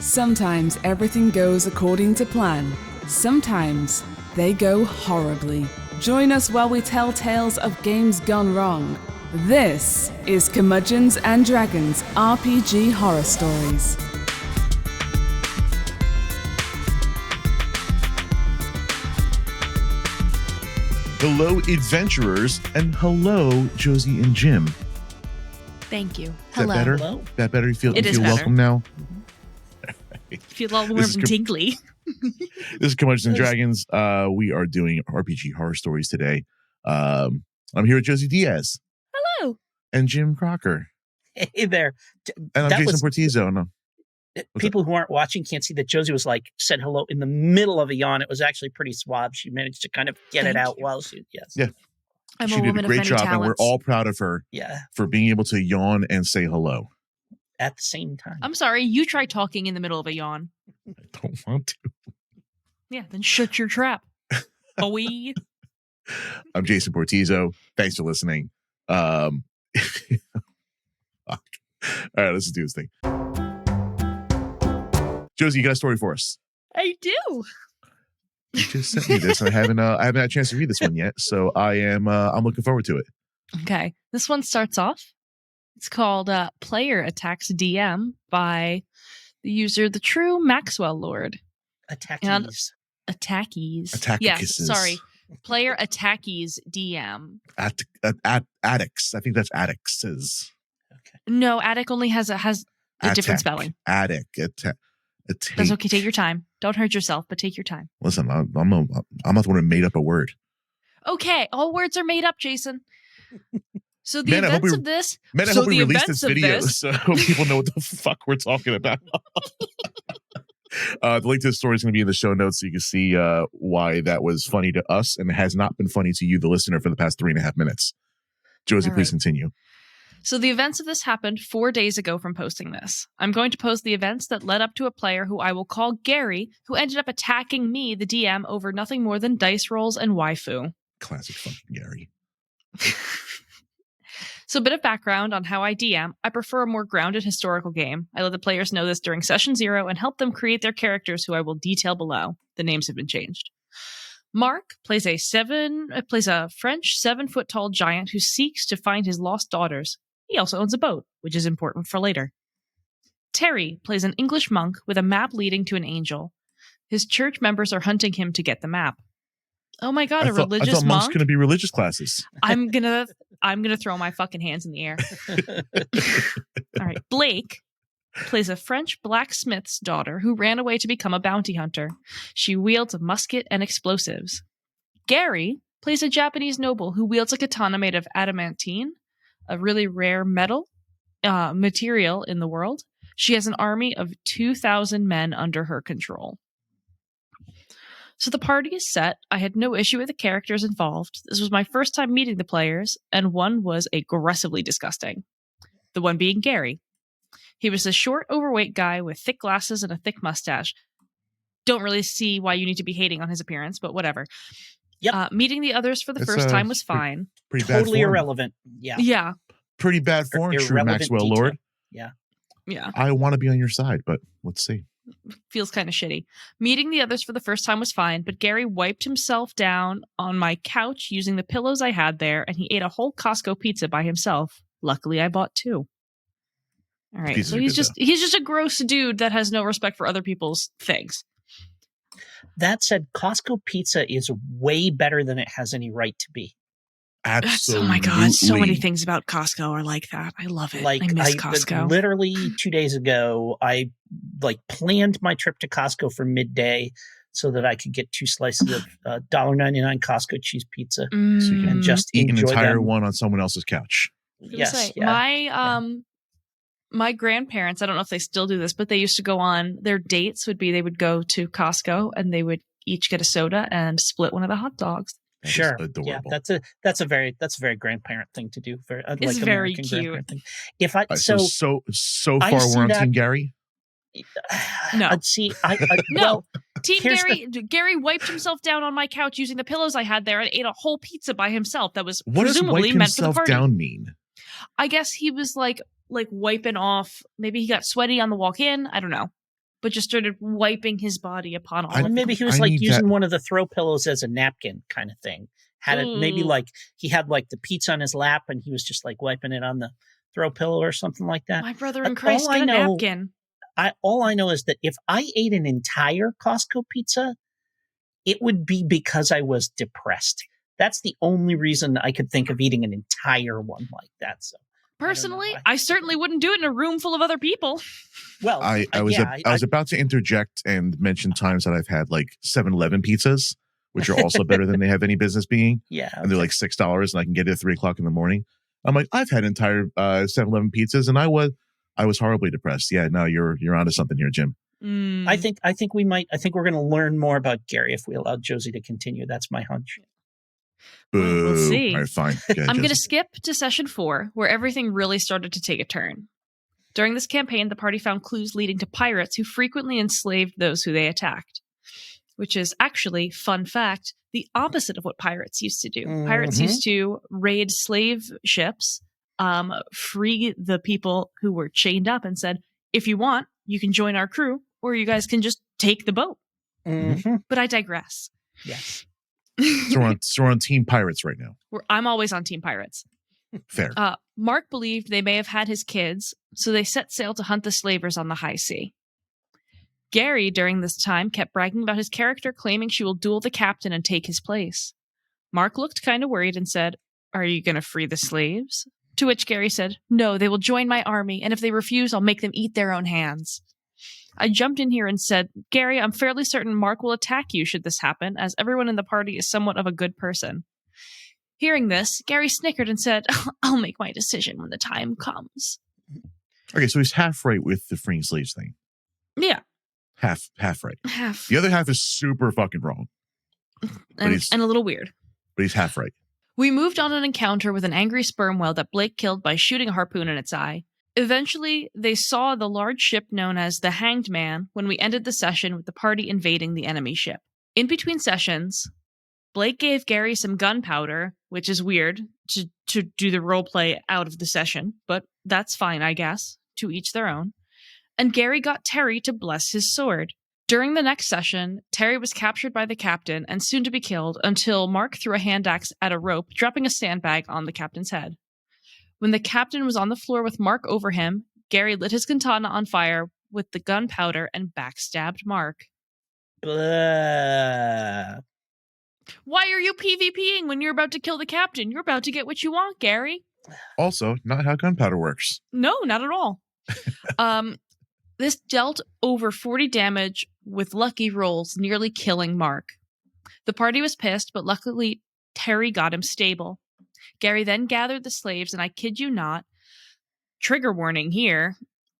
Sometimes everything goes according to plan. Sometimes they go horribly. Join us while we tell tales of games gone wrong. This is Curmudgeons and Dragons RPG Horror Stories. Hello, adventurers, and hello, Josey and Jim. Thank you. Is Hello. that better? Hello. That better? You feel, It you is feel better. welcome now? Feel a little warm and tingly. This is Curmudgeons and Dragons. We are doing RPG horror stories today. I'm here with Josey Diaz. Hello. And Jim Crocker. Hey there. And I'm Jason Portizo. No. People who aren't watching can't see that Josey was said hello in the middle of a yawn. It was actually pretty suave. She managed to kind of get it out while she, yes. Yeah. I'm she a did woman a great of many job, talents. and we're all proud of her for being able to yawn and say hello. At the same time. I'm sorry, you try talking in the middle of a yawn. I don't want to. Yeah, then shut your trap. Boy. I'm Jason Portizo. Thanks for listening. All right, let's do this thing. Josey, you got a story for us? I do. You just sent me this, and I haven't had a chance to read this one yet, so I'm looking forward to it. Okay, this one starts off. It's called Player Attacks DM by the user The True Maxwell Lord. Attackies. Attackies. Yes, sorry. Player Attackies DM. Addicts. I think that's addicts. Okay. No, Attic only has a different spelling. Attic. That's okay. Take your time. Don't hurt yourself, but take your time. Listen, I'm not the one who made up a word. Okay, all words are made up, Jason. So the I hope we release this video so people know what the fuck we're talking about. The link to the story is going to be in the show notes so you can see why that was funny to us and has not been funny to you, the listener, for the past 3.5 minutes. Josey, please continue. So the events of this happened 4 days ago from posting this. I'm going to post the events that led up to a player who I will call Gary, who ended up attacking me, the DM, over nothing more than dice rolls and waifu. Classic fucking Gary. So a bit of background on how I DM. I prefer a more grounded historical game. I let the players know this during session 0 and help them create their characters, who I will detail below. The names have been changed. Mark plays a French 7-foot-tall giant who seeks to find his lost daughters. He also owns a boat, which is important for later. Terry plays an English monk with a map leading to an angel. His church members are hunting him to get the map. Oh my god, religious I thought monk? monks going to be religious classes. I'm gonna throw my fucking hands in the air. All right. Blake plays a French blacksmith's daughter who ran away to become a bounty hunter. She wields a musket and explosives. Gary plays a Japanese noble who wields a katana made of adamantine, a really rare material in the world. She has an army of 2,000 men under her control. So the party is set. I had no issue with the characters involved. This was my first time meeting the players, and one was aggressively disgusting. The one being Gary. He was a short, overweight guy with thick glasses and a thick mustache. Don't really see why you need to be hating on his appearance, but whatever. Yep. Meeting the others for the first time was fine. Pretty totally bad form. irrelevant. Yeah. Yeah. Pretty bad form, true Maxwell detail. Lord. Yeah. Yeah. I want to be on your side, but let's see. Feels kind of shitty. Meeting the others for the first time was fine, but Gary wiped himself down on my couch using the pillows I had there, and he ate a whole Costco pizza by himself. Luckily, I bought 2. All right, so he's just a gross dude that has no respect for other people's things. That said, Costco pizza is way better than it has any right to be. Absolutely. Oh my god, so many things about Costco are like that. I love it. I miss Costco. Literally 2 days ago, I planned my trip to Costco for midday so that I could get 2 slices of $1.99 Costco cheese pizza and just eat an entire them. one on someone else's couch. Yes. My grandparents, I don't know if they still do this, but they used to go on, their dates would be they would go to Costco and they would each get a soda and split one of the hot dogs. Sure. Yeah, that's a very grandparent thing to do. It's very cute. Thing. If I so far we're on Team Gary. No. No. Team Gary. Gary wiped himself down on my couch using the pillows I had there and ate a whole pizza by himself. That was presumably meant for the party. What does wipe himself down mean? I guess he was like wiping off. Maybe he got sweaty on the walk in. I don't know. but just started wiping his body upon all of them. Maybe he was using one of the throw pillows as a napkin kind of thing. Had it maybe he had the pizza on his lap and he was just wiping it on the throw pillow or something like that. My brother in Christ, get a napkin. All I know is that if I ate an entire Costco pizza, it would be because I was depressed. That's the only reason I could think of eating an entire one like that. So personally, I certainly wouldn't do it in a room full of other people. Well, I was about to interject and mention times that I've had 7-Eleven pizzas, which are also better than they have any business being. Yeah. And they're $6 and I can get it at 3:00 in the morning. I'm I've had entire 7-Eleven pizzas and I was horribly depressed. Yeah, no, you're onto something here, Jim. I think we're going to learn more about Gary if we allow Josey to continue. That's my hunch. Boo. We'll see. All right, fine. I'm going to skip to session 4, where everything really started to take a turn. During this campaign, the party found clues leading to pirates who frequently enslaved those who they attacked, which is actually, fun fact, the opposite of what pirates used to do. Mm-hmm. Pirates used to raid slave ships, free the people who were chained up, and said, if you want, you can join our crew, or you guys can just take the boat. Mm-hmm. But I digress. Yes. So we're on Team Pirates right now. I'm always on Team Pirates. Fair. Mark believed they may have had his kids, so they set sail to hunt the slavers on the high sea. Gary, during this time, kept bragging about his character, claiming she will duel the captain and take his place. Mark looked kind of worried and said, are you going to free the slaves? To which Gary said, no, they will join my army, and if they refuse, I'll make them eat their own hands. I jumped in here and said, Gary, I'm fairly certain Mark will attack you should this happen, as everyone in the party is somewhat of a good person. Hearing this, Gary snickered and said, I'll make my decision when the time comes. Okay, so he's half right with the freeing slaves thing. Yeah. Half right. Half. The other half is super fucking wrong. And a little weird. But he's half right. We moved on an encounter with an angry sperm whale that Blake killed by shooting a harpoon in its eye. Eventually, they saw the large ship known as the Hanged Man when we ended the session with the party invading the enemy ship. In between sessions, Blake gave Gary some gunpowder, which is weird to do the roleplay out of the session, but that's fine, I guess. To each their own. And Gary got Terry to bless his sword. During the next session, Terry was captured by the captain and soon to be killed until Mark threw a hand axe at a rope, dropping a sandbag on the captain's head. When the captain was on the floor with Mark over him, Gary lit his katana on fire with the gunpowder and backstabbed Mark. Blah. Why are you PvPing when you're about to kill the captain? You're about to get what you want, Gary. Also, not how gunpowder works. No, not at all. This dealt over 40 damage with lucky rolls, nearly killing Mark. The party was pissed, but luckily Terry got him stable. Gary then gathered the slaves, and I kid you not, trigger warning here,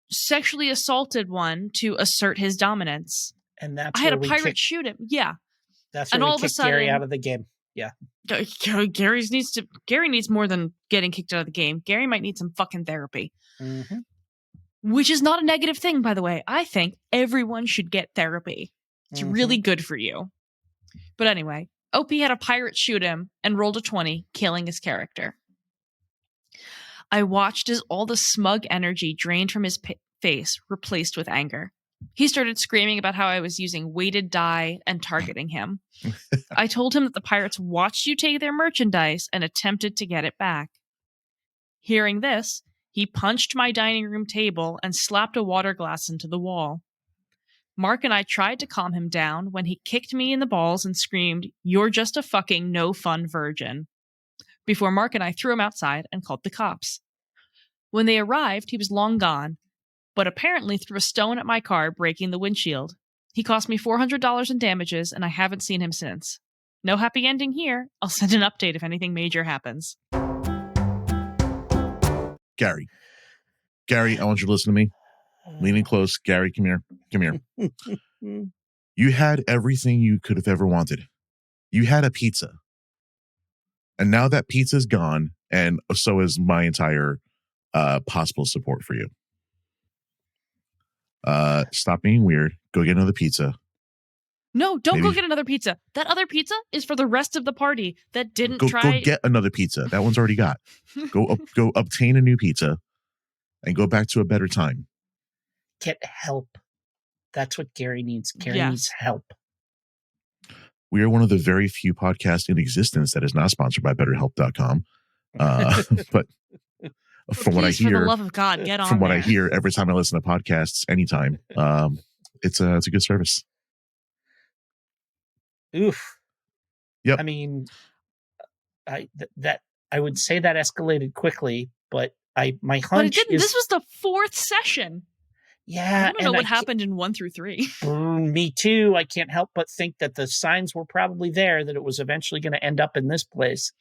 sexually assaulted one to assert his dominance. And that's I had a pirate shoot him. Yeah. That's when we kicked Gary out of the game. Yeah. Gary needs more than getting kicked out of the game. Gary might need some fucking therapy. Mm-hmm. Which is not a negative thing, by the way. I think everyone should get therapy. It's really good for you. But anyway, OP had a pirate shoot him and rolled a 20, killing his character. I watched as all the smug energy drained from his face, replaced with anger. He started screaming about how I was using weighted dye and targeting him. I told him that the pirates watched you take their merchandise and attempted to get it back. Hearing this, he punched my dining room table and slapped a water glass into the wall. Mark and I tried to calm him down when he kicked me in the balls and screamed, "You're just a fucking no-fun virgin," before Mark and I threw him outside and called the cops. When they arrived, he was long gone, but apparently threw a stone at my car, breaking the windshield. He cost me $400 in damages, and I haven't seen him since. No happy ending here. I'll send an update if anything major happens. Gary, I want you to listen to me. Leaning close. Gary, come here. You had everything you could have ever wanted. You had a pizza. And now that pizza's gone, and so is my entire possible support for you. Stop being weird. Go get another pizza. No, don't go get another pizza. That other pizza is for the rest of the party that didn't try. Go get another pizza. That one's already got. Go obtain a new pizza and go back to a better time. Get help. That's what Gary needs. Gary Yes. needs help. We are one of the very few podcasts in existence that is not sponsored by BetterHelp.com. But from what I Please, for the hear, love of God, get on from what there. I hear every time I listen to podcasts, anytime, it's a good service. Oof. Yep. I mean, I would say that escalated quickly, but my hunch But it didn't. is This was the 4th session. yeah. I want to know what happened in 1 through 3. Me too. I can't help but think that the signs were probably there that it was eventually going to end up in this place.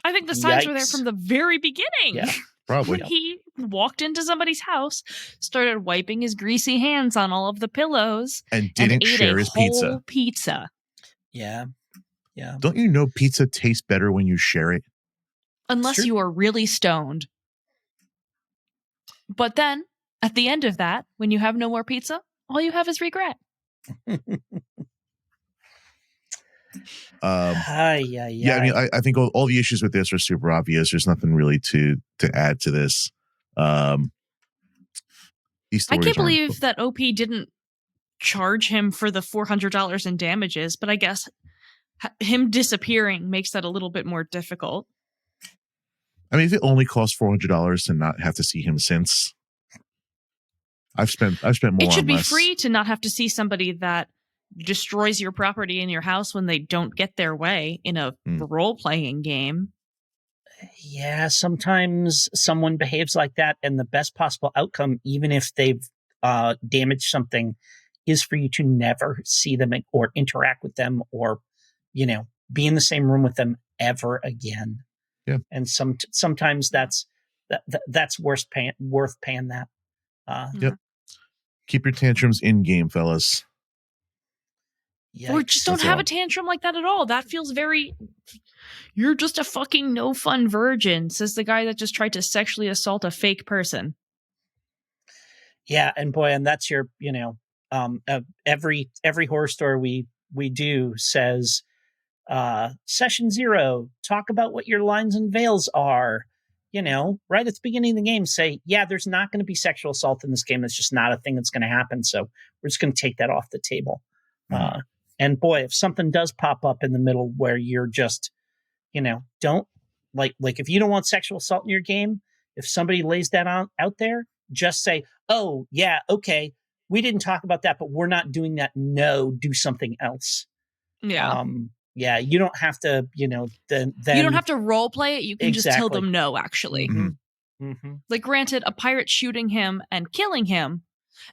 I think the signs were there Yikes. from the very beginning. Yeah, Probably. When he walked into somebody's house, started wiping his greasy hands on all of the pillows, And didn't ate share a his whole pizza. pizza. Yeah. Don't you know pizza tastes better when you share it? Unless True. you are really stoned. But then, at the end of that, when you have no more pizza, all you have is regret. Yeah, I mean, I think all the issues with this are super obvious. There's nothing really to add to this. These I stories can't aren't- believe that OP didn't charge him for the $400 in damages, but I guess him disappearing makes that a little bit more difficult. I mean, if it only costs $400 to not have to see him since, I've spent more. It should on be less. free to not have to see somebody that destroys your property in your house when they don't get their way in a role-playing game. Yeah, sometimes someone behaves like that, and the best possible outcome, even if they've damaged something, is for you to never see them or interact with them or, be in the same room with them ever again. Yeah. And sometimes that's worth paying that. Yep. Keep your tantrums in game, fellas. Or just don't That's have all. a tantrum like that at all. That feels very... You're just a fucking no-fun virgin, says the guy that just tried to sexually assault a fake person. Yeah, and boy, and that's your, every horror story we do says, session 0, talk about what your lines and veils are. Right at the beginning of the game, say, yeah, there's not going to be sexual assault in this game. It's just not a thing that's going to happen. So we're just going to take that off the table. And boy, if something does pop up in the middle where you're just, don't like if you don't want sexual assault in your game, if somebody lays that out there, just say, oh yeah, okay, we didn't talk about that, but we're not doing that. No, do something else. Yeah. Yeah, you don't have to, then you don't have to role play it. You can just tell them no, actually. Mm-hmm. Like, granted, a pirate shooting him and killing him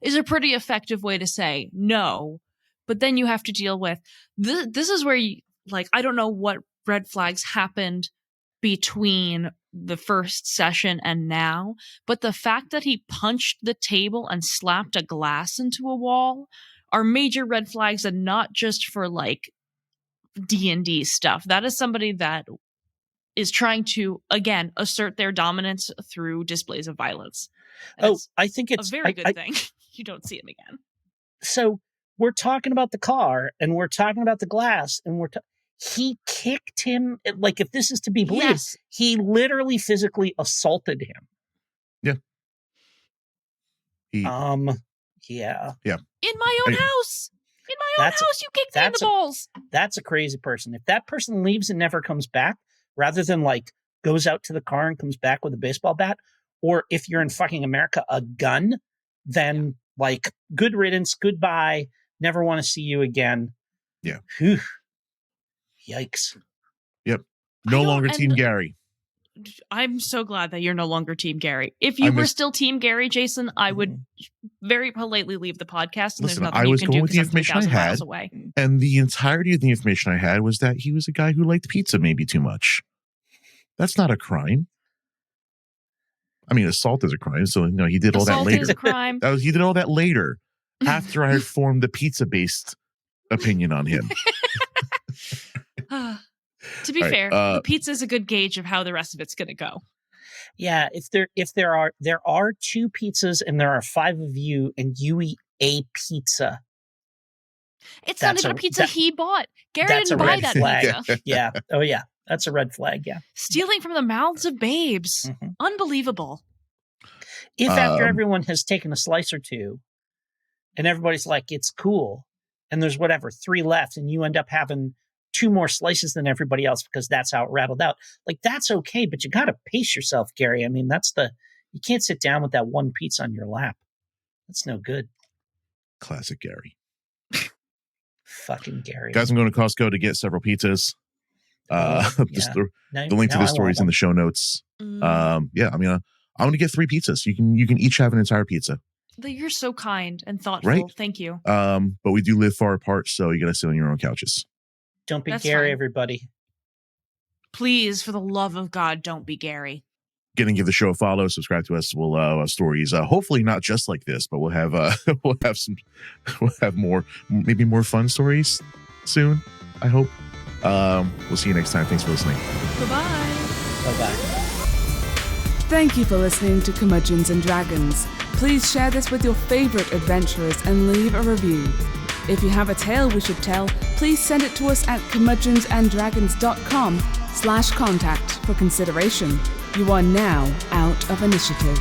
is a pretty effective way to say no. But then you have to deal with this is where you, I don't know what red flags happened between the first session and now, but the fact that he punched the table and slapped a glass into a wall are major red flags, and not just for D&D stuff. That is somebody that is trying to, again, assert their dominance through displays of violence. And I think it's a very good thing. You don't see him again. So we're talking about the car, and we're talking about the glass, and he kicked him. If this is to be believed, Yes. he literally physically assaulted him. Yeah. Yeah. In my own house. In my own house, you kicked me in the balls. That's a crazy person. If that person leaves and never comes back, rather than goes out to the car and comes back with a baseball bat, or if you're in fucking America, a gun, then good riddance, goodbye, never want to see you again. Yeah. Whew. Yikes. Yep. No longer Team Gary. I'm so glad that you're no longer Team Gary. If you were still Team Gary, Jason, I would very politely leave the podcast, and Listen, there's nothing I you was can going do with the because I'm information I 3,000 had, miles away. and the entirety of the information I had was that he was a guy who liked pizza maybe too much. That's not a crime. I mean, assault is a crime, so he did all that later. Assault is a crime. He did all that later, after I had formed the pizza-based opinion on him. To be fair, the pizza is a good gauge of how the rest of it's going to go. Yeah, if there are 2 pizzas and there are 5 of you and you eat a pizza, it's not even a pizza he bought. Gary didn't buy that pizza. Yeah. Oh yeah, that's a red flag. Yeah, stealing from the mouths of babes. Unbelievable. If after everyone has taken a slice or two, and everybody's like, it's cool. And there's whatever, 3 left, and you end up having 2 more slices than everybody else because that's how it rattled out. Like, that's okay, but you got to pace yourself, Gary. I mean, you can't sit down with that one pizza on your lap. That's no good. Classic Gary. Fucking Gary. Guys, I'm going to Costco to get several pizzas. The link to this story is in the show notes. I'm going to get 3 pizzas. You can each have an entire pizza. You're so kind and thoughtful. Right? Thank you. But we do live far apart, so you got to sit on your own couches. Don't be That's Gary, fine. everybody. Please, for the love of God, don't be Gary. Give the show a follow, subscribe to us. We'll have stories. Hopefully not just like this, but we'll have more, maybe more fun stories soon. I hope. We'll see you next time. Thanks for listening. Bye-bye. Bye-bye. Thank you for listening to Curmudgeons and Dragons. Please share this with your favorite adventurers and leave a review. If you have a tale we should tell, please send it to us at curmudgeonsanddragons.com/contact for consideration. You are now out of initiative.